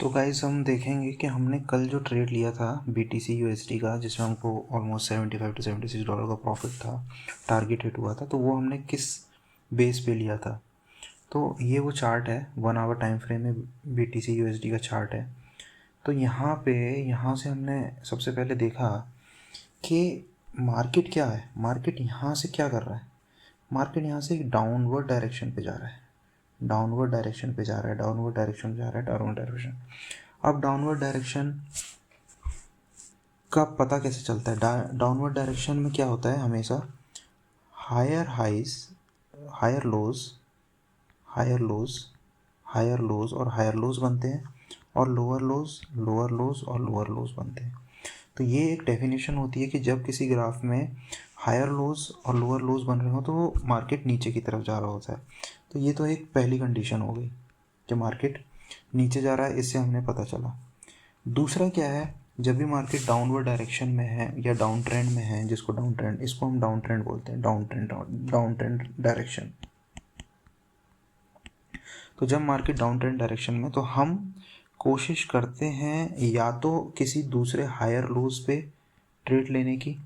तो गाइस हम देखेंगे कि हमने कल जो ट्रेड लिया था BTC USD का, जिसमें हमको ऑलमोस्ट $75 to $76 का प्रॉफिट था, टारगेट हिट हुआ था, तो वो हमने किस बेस पे लिया था। तो ये वो चार्ट है, 1 आवर टाइम फ्रेम में BTC USD का चार्ट है। तो यहाँ से हमने सबसे पहले देखा कि मार्केट क्या है, मार्केट यहाँ से क्या कर रहा है। मार्केट यहाँ से एक डाउनवर्ड डायरेक्शन पे जा रहा है, डाउनवर्ड डायरेक्शन पे जा रहा है, डाउनवर्ड डायरेक्शन जा रहा है, डाउनवर्ड डायरेक्शन। अब डाउनवर्ड डायरेक्शन का पता कैसे चलता है? डाउनवर्ड डायरेक्शन में क्या होता है, हमेशा higher highs, higher lows, higher lows, higher lows और हायर लोज बनते हैं, और लोअर लोज, लोअर लोज और लोअर लोज बनते हैं। तो ये एक डेफिनेशन होती है कि जब किसी ग्राफ में हायर लोज और लोअर लोज बन रहे हो तो वो मार्केट नीचे की तरफ जा रहा होता है। तो ये तो एक पहली कंडीशन हो गई कि मार्केट नीचे जा रहा है, इससे हमने पता चला। दूसरा क्या है, जब भी मार्केट डाउनवर्ड डायरेक्शन में है या डाउन ट्रेंड में है, जिसको डाउन ट्रेंड, इसको हम डाउन ट्रेंड बोलते हैं, डाउन ट्रेंड डायरेक्शन। तो जब मार्केट डाउन ट्रेंड डायरेक्शन में, तो हम कोशिश करते हैं या तो किसी दूसरे हायर लोज पे ट्रेड लेने की,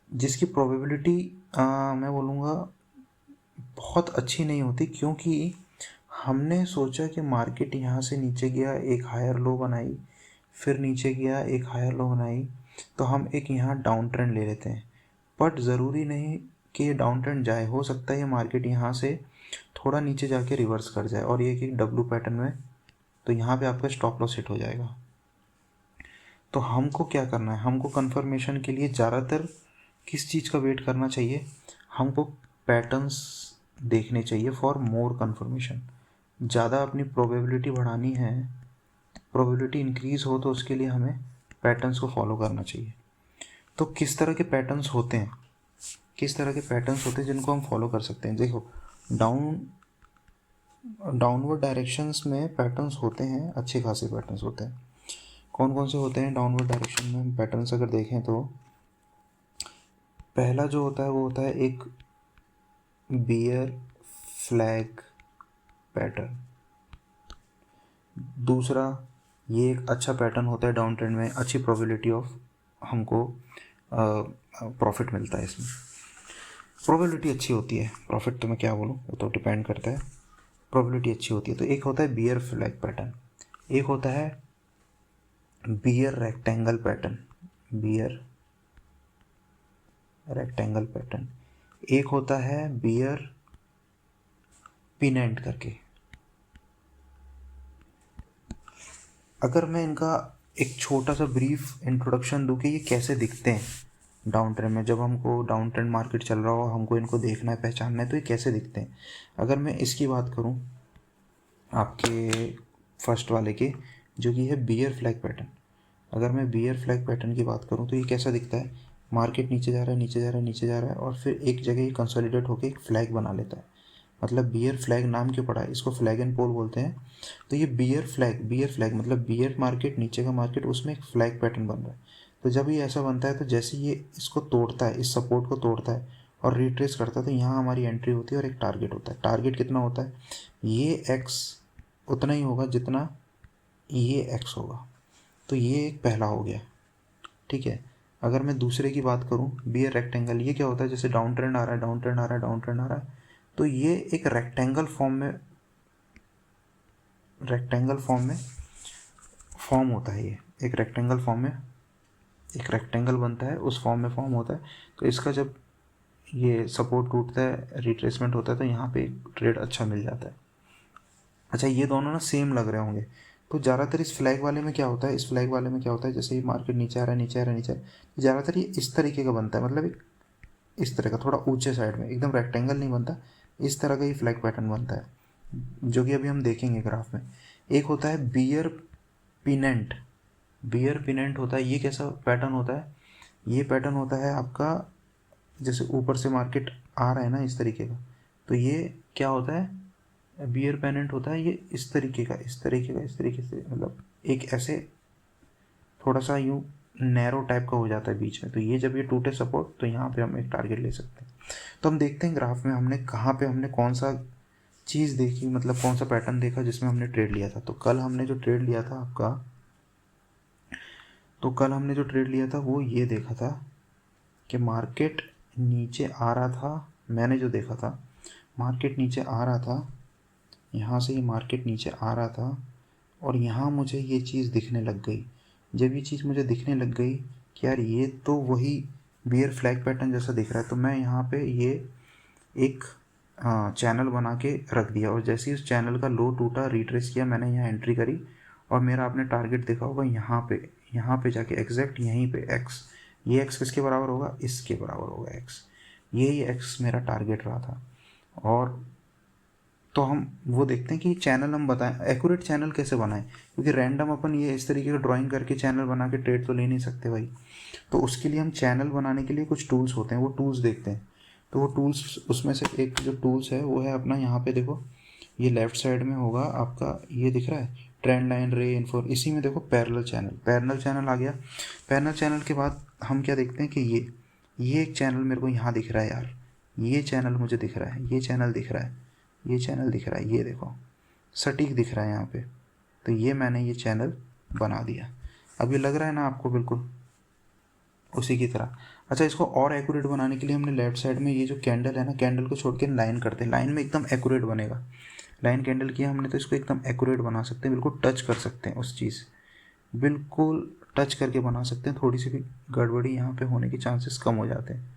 जिसकी प्रोबेबिलिटी मैं बोलूँगा बहुत अच्छी नहीं होती, क्योंकि हमने सोचा कि मार्केट यहाँ से नीचे गया, एक हायर लो बनाई, फिर नीचे गया, एक हायर लो बनाई, तो हम एक यहाँ डाउन ट्रेंड ले लेते हैं। बट ज़रूरी नहीं कि ये डाउन ट्रेंड जाए, हो सकता है ये मार्केट यहाँ से थोड़ा नीचे जाके रिवर्स कर जाए और ये कि डब्लू पैटर्न में, तो यहाँ पे आपका स्टॉप लॉस हिट हो जाएगा। तो हमको क्या करना है, हमको कंफर्मेशन के लिए ज़्यादातर किस चीज़ का वेट करना चाहिए, हमको पैटर्न्स देखने चाहिए फॉर मोर कंफर्मेशन। ज़्यादा अपनी प्रोबेबिलिटी बढ़ानी है, प्रोबेबिलिटी इंक्रीज़ हो, तो उसके लिए हमें पैटर्न्स को फॉलो करना चाहिए। तो किस तरह के पैटर्न्स होते हैं, किस तरह के पैटर्न्स होते हैं जिनको हम फॉलो कर सकते हैं। देखो, डाउनवर्ड डायरेक्शंस में पैटर्न्स होते हैं, अच्छे खासे पैटर्न्स होते हैं। कौन कौन से होते हैं डाउनवर्ड डायरेक्शन में पैटर्न्स? अगर देखें तो पहला जो होता है वो होता है एक बियर फ्लैग पैटर्न। दूसरा, ये एक अच्छा पैटर्न होता है डाउन ट्रेंड में, अच्छी प्रोबेबिलिटी ऑफ हमको प्रॉफिट मिलता है इसमें, प्रोबेबिलिटी अच्छी होती है। प्रॉफिट तो मैं क्या बोलूँ, वो तो डिपेंड करता है, प्रोबेबिलिटी अच्छी होती है। तो एक होता है बियर फ्लैग पैटर्न, एक होता है bear rectangle pattern, bear rectangle pattern, एक होता है बियर पिनेंट करके। अगर मैं इनका एक छोटा सा ब्रीफ इंट्रोडक्शन दूँ कि ये कैसे दिखते हैं डाउन ट्रेंड में, जब हमको डाउन ट्रेंड मार्केट चल रहा हो, हमको इनको देखना है, पहचानना है, तो ये कैसे दिखते हैं। अगर मैं इसकी बात करूँ आपके फर्स्ट वाले की, जो कि है बियर फ्लैग पैटर्न, अगर मैं बियर फ्लैग पैटर्न की बात करूँ तो ये कैसा दिखता है, मार्केट नीचे जा रहा है, नीचे जा रहा है, नीचे जा रहा है, और फिर एक जगह ये कंसोलिडेट होकर एक फ्लैग बना लेता है। मतलब बियर फ्लैग नाम क्यों पड़ा है, इसको फ्लैग एंड पोल बोलते हैं। तो ये बियर फ्लैग मतलब बियर मार्केट, नीचे का मार्केट, उसमें एक फ्लैग पैटर्न बन रहा है। तो जब ये ऐसा बनता है, तो जैसे ये इसको तोड़ता है, इस सपोर्ट को तोड़ता है और रिट्रेस करता है, तो यहाँ हमारी एंट्री होती है और एक टारगेट होता है। टारगेट कितना होता है, ये एक्स उतना ही होगा जितना ये एक्स होगा। तो ये एक पहला हो गया, ठीक है। अगर मैं दूसरे की बात करूं, बियर रेक्टेंगल, ये क्या होता है, जैसे डाउन ट्रेंड आ रहा है, डाउन ट्रेंड आ रहा है, डाउन ट्रेंड आ रहा है, तो ये एक रेक्टेंगल फॉर्म में, रेक्टेंगल फॉर्म में फॉर्म होता है। ये एक रेक्टेंगल फॉर्म में, एक रेक्टेंगल बनता है, उस फॉर्म में फॉर्म होता है। तो इसका जब ये सपोर्ट टूटता है, रिट्रेसमेंट होता है, तो यहाँ पे एक ट्रेड अच्छा मिल जाता है। अच्छा, ये दोनों ना सेम लग रहे होंगे। तो ज़्यादातर इस फ्लैग वाले में क्या होता है, इस फ्लैग वाले में क्या होता है, जैसे ही मार्केट नीचे आ रहा है, नीचे आ रहा है, नीचे, ज़्यादातर ये इस तरीके का बनता है, मतलब एक इस तरह का, थोड़ा ऊंचे साइड में, एकदम रेक्टेंगल नहीं बनता, इस तरह का ही फ्लैग पैटर्न बनता है, जो कि अभी हम देखेंगे ग्राफ में। एक होता है बियर पिनेंट, बियर पिनेंट होता है, ये कैसा पैटर्न होता है, ये पैटर्न होता है आपका, जैसे ऊपर से मार्केट आ रहा है ना इस तरीके का, तो ये क्या होता है, बियर पेनेंट होता है, ये इस तरीके का, इस तरीके का, इस तरीके से, मतलब एक ऐसे थोड़ा सा यूँ नैरो टाइप का हो जाता है बीच में। तो ये जब ये टूटे सपोर्ट, तो यहाँ पे हम एक टारगेट ले सकते हैं। तो हम देखते हैं ग्राफ में हमने कहाँ पे, हमने कौन सा चीज़ देखी, मतलब कौन सा पैटर्न देखा जिसमें हमने ट्रेड लिया था। तो कल हमने जो ट्रेड लिया था आपका, तो कल हमने जो ट्रेड लिया था वो ये देखा था कि मार्केट नीचे आ रहा था। मैंने जो देखा था मार्केट नीचे आ रहा था, यहाँ से ये मार्केट नीचे आ रहा था और यहाँ मुझे ये चीज़ दिखने लग गई। जब ये चीज़ मुझे दिखने लग गई कि यार ये तो वही बियर फ्लैग पैटर्न जैसा दिख रहा है, तो मैं यहाँ पे ये एक चैनल बना के रख दिया। और जैसे ही उस चैनल का लो टूटा, रिट्रेस किया, मैंने यहाँ एंट्री करी और मेरा आपने टारगेट देखा होगा यहाँ पे जाके एग्जैक्ट यहीं पे एक्स, ये एक्स किसके बराबर होगा, इसके बराबर होगा एक्स, यही एक्स मेरा टारगेट रहा था। और तो हम वो देखते हैं कि चैनल हम बताएं, एक्यूरेट चैनल कैसे बनाएं, क्योंकि रैंडम अपन ये इस तरीके का ड्राइंग करके चैनल बना के ट्रेड तो ले नहीं सकते भाई। तो उसके लिए हम चैनल बनाने के लिए कुछ टूल्स होते हैं, वो टूल्स देखते हैं। तो वो टूल्स, उसमें से एक जो टूल्स है वो है अपना, यहाँ पे देखो ये लेफ्ट साइड में होगा आपका, ये दिख रहा है ट्रेंड लाइन, रे इन्फो, इसी में देखो पैरेलल चैनल आ गया। पैरेलल चैनल के बाद हम क्या देखते हैं कि ये एक चैनल मेरे को यहाँ दिख रहा है यार, ये चैनल मुझे दिख रहा है, ये चैनल दिख रहा है, ये चैनल दिख रहा है, ये देखो सटीक दिख रहा है यहाँ पे। तो ये मैंने ये चैनल बना दिया। अब ये लग रहा है ना आपको बिल्कुल उसी की तरह। अच्छा, इसको और एक्यूरेट बनाने के लिए हमने लेफ्ट साइड में ये जो कैंडल है ना, कैंडल को छोड़ के लाइन करते हैं, लाइन में एकदम एक्यूरेट बनेगा। लाइन कैंडल किया हमने तो इसको एकदम एक्यूरेट बना सकते हैं, बिल्कुल टच कर सकते हैं उस चीज़, बिल्कुल टच करके बना सकते हैं। थोड़ी सी भी गड़बड़ी यहाँ पे होने के चांसेस कम हो जाते हैं।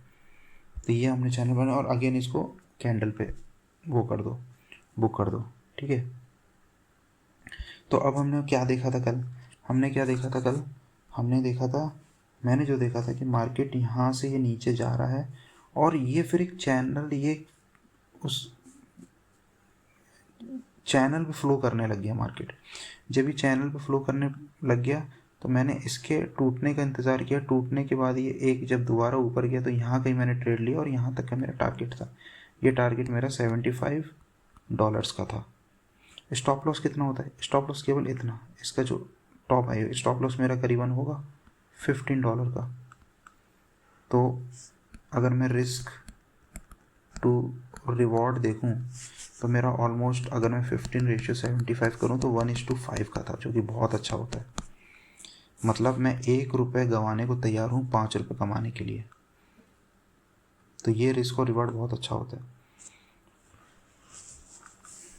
तो ये हमने चैनल बनाया और अगेन इसको कैंडल पे वो कर दो, बुक कर दो, ठीक है। तो अब हमने क्या देखा था कल, हमने क्या देखा था कल, हमने देखा था, मैंने जो देखा था कि मार्केट यहाँ से ये नीचे जा रहा है और ये फिर एक चैनल, ये उस चैनल पे फ्लो करने लग गया मार्केट। जब ये चैनल पे फ्लो करने लग गया तो मैंने इसके टूटने का इंतज़ार किया। टूटने के बाद ये एक जब दोबारा ऊपर गया तो यहाँ कहीं मैंने ट्रेड लिया और यहाँ तक का मेरा टारगेट था। ये टारगेट मेरा $75 का था। स्टॉप लॉस कितना होता है, स्टॉप लॉस केवल इतना, इसका जो टॉप है, स्टॉप लॉस मेरा करीबन होगा $15 का। तो अगर मैं रिस्क टू रिवॉर्ड देखूं तो मेरा ऑलमोस्ट, अगर मैं 15:75 करूं तो 1:5 का था, जो कि बहुत अच्छा होता है। मतलब मैं ₹1 गंवाने को तैयार हूँ ₹5 कमाने के लिए। तो ये रिस्क और रिवॉर्ड बहुत अच्छा होता है।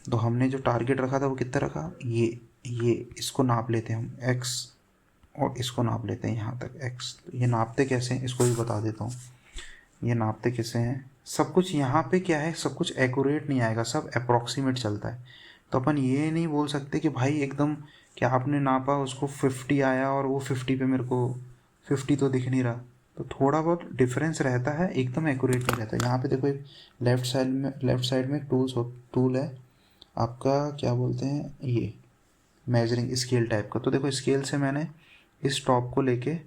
तो हमने जो टारगेट रखा था वो कितना रखा, ये इसको नाप लेते हैं हम एक्स और इसको नाप लेते हैं यहाँ तक एक्स। ये नापते कैसे हैं इसको भी बता देता हूँ। ये नापते कैसे हैं, सब कुछ यहाँ पे क्या है, सब कुछ एक्यूरेट नहीं आएगा, सब अप्रॉक्सीमेट चलता है। तो अपन ये नहीं बोल सकते कि भाई एकदम क्या आपने नापा उसको 50 आया और वो 50 पे मेरे को 50 तो दिख नहीं रहा। तो थोड़ा बहुत डिफरेंस रहता है, एकदम एक्यूरेट नहीं रहता। यहाँ पे देखो एक लेफ्ट साइड में टूल है आपका, क्या बोलते हैं ये मेजरिंग स्केल टाइप का। तो देखो स्केल से मैंने इस टॉप को लेके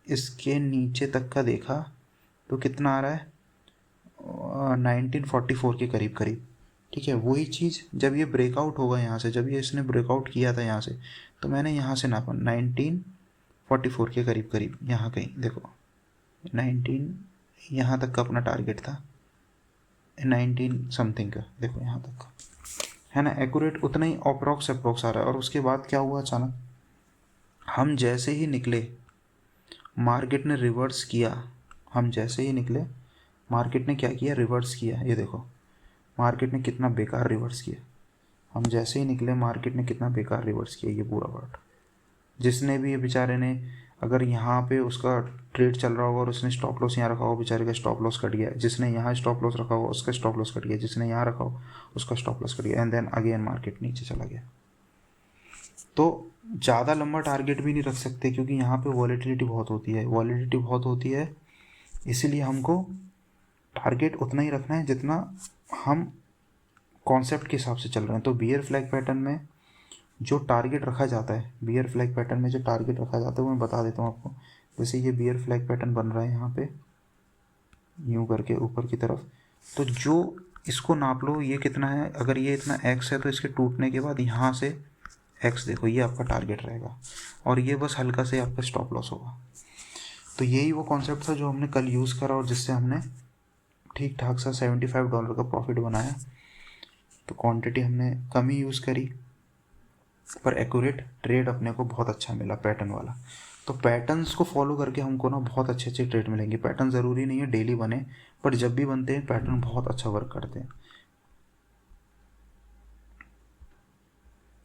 इसके नीचे तक का देखा तो कितना आ रहा है, 1944 के करीब करीब, ठीक है। वही चीज़ जब ये ब्रेकआउट होगा यहाँ से, जब ये इसने ब्रेकआउट किया था यहाँ से, तो मैंने यहाँ से नापा 1944 के करीब करीब, यहाँ कहीं देखो 19, यहाँ तक का अपना टारगेट था 19 समथिंग का, देखो यहाँ तक का है ना, एक्यूरेट उतना ही अप्रॉक्स आ रहा है। और उसके बाद क्या हुआ, अचानक हम जैसे ही निकले मार्केट ने रिवर्स किया, हम जैसे ही निकले मार्केट ने क्या किया, रिवर्स किया। ये देखो मार्केट ने कितना बेकार रिवर्स किया, हम जैसे ही निकले मार्केट ने कितना बेकार रिवर्स किया। ये पूरा पार्ट जिसने भी, ये बेचारे ने, अगर यहाँ पे उसका ट्रेड चल रहा होगा और उसने स्टॉप लॉस यहाँ रखा होगा, बेचारे का स्टॉप लॉस कट गया। जिसने यहाँ स्टॉप लॉस रखा होगा उसका स्टॉप लॉस कट गया, जिसने यहाँ रखा हो उसका स्टॉप लॉस कट गया, एंड देन अगेन मार्केट नीचे चला गया। तो ज़्यादा लंबा टारगेट भी नहीं रख सकते क्योंकि यहाँ पे वॉलेटिलिटी बहुत होती है, इसीलिए हमको टारगेट उतना ही रखना है जितना हम कॉन्सेप्ट के हिसाब से चल रहे हैं। तो बियर फ्लैग पैटर्न में जो टारगेट रखा जाता है, बियर फ्लैग पैटर्न में जो टारगेट रखा जाता है वो मैं बता देता हूँ आपको। जैसे ये बियर फ्लैग पैटर्न बन रहा है यहाँ पे यूँ करके ऊपर की तरफ, तो जो इसको नाप लो ये कितना है, अगर ये इतना एक्स है तो इसके टूटने के बाद यहाँ से एक्स देखो, ये आपका टारगेट रहेगा और ये बस हल्का से आपका स्टॉप लॉस होगा। तो यही वो कॉन्सेप्ट था जो हमने कल यूज़ करा और जिससे हमने ठीक ठाक सा $75 का प्रॉफिट बनाया। तो क्वांटिटी हमने कम ही यूज़ करी, पर एक्यूरेट ट्रेड अपने को बहुत अच्छा मिला पैटर्न वाला। तो पैटर्न्स को फॉलो करके हमको ना बहुत अच्छे अच्छे ट्रेड मिलेंगे। पैटर्न ज़रूरी नहीं है डेली बने, बट जब भी बनते हैं पैटर्न बहुत अच्छा वर्क करते हैं।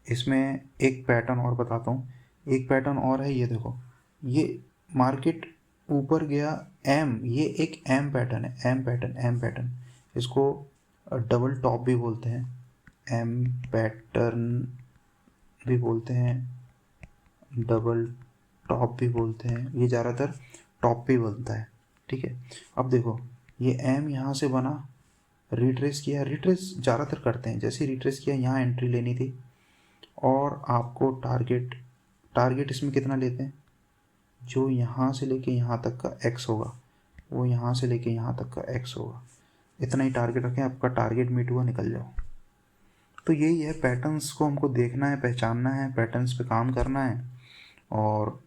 इसमें एक पैटर्न और बताता हूँ, एक पैटर्न और है, ये देखो, ये मार्केट ऊपर गया एम, ये एक एम पैटर्न है, एम पैटर्न, इसको डबल टॉप भी बोलते हैं, एम पैटर्न भी बोलते हैं, डबल टॉप भी बोलते हैं, ये ज़्यादातर टॉप पे बनता है, ठीक है। अब देखो ये एम यहाँ से बना, रिट्रेस किया, रिट्रेस ज़्यादातर करते हैं, जैसे रिट्रेस किया यहाँ एंट्री लेनी थी, और आपको टारगेट इसमें कितना लेते हैं, जो यहाँ से लेके यहाँ तक का एक्स होगा, वो यहाँ से लेके यहाँ तक का एक्स होगा, इतना ही टारगेट रखें, आपका टारगेट मीट हुआ, निकल जाओ। तो यही है, पैटर्न्स को हमको देखना है, पहचानना है, पैटर्न्स पे काम करना है, और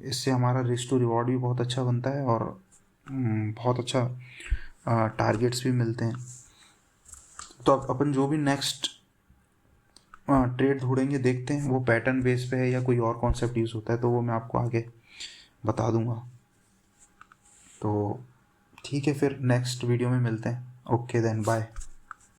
इससे हमारा रिस्क टू रिवॉर्ड भी बहुत अच्छा बनता है, और बहुत अच्छा टारगेट्स भी मिलते हैं। तो अब अपन जो भी नेक्स्ट ट्रेड ढूंढेंगे, देखते हैं वो पैटर्न बेस पे है या कोई और कॉन्सेप्ट यूज़ होता है, तो वो मैं आपको आगे बता दूंगा। तो ठीक है, फिर नेक्स्ट वीडियो में मिलते हैं। Okay then, bye.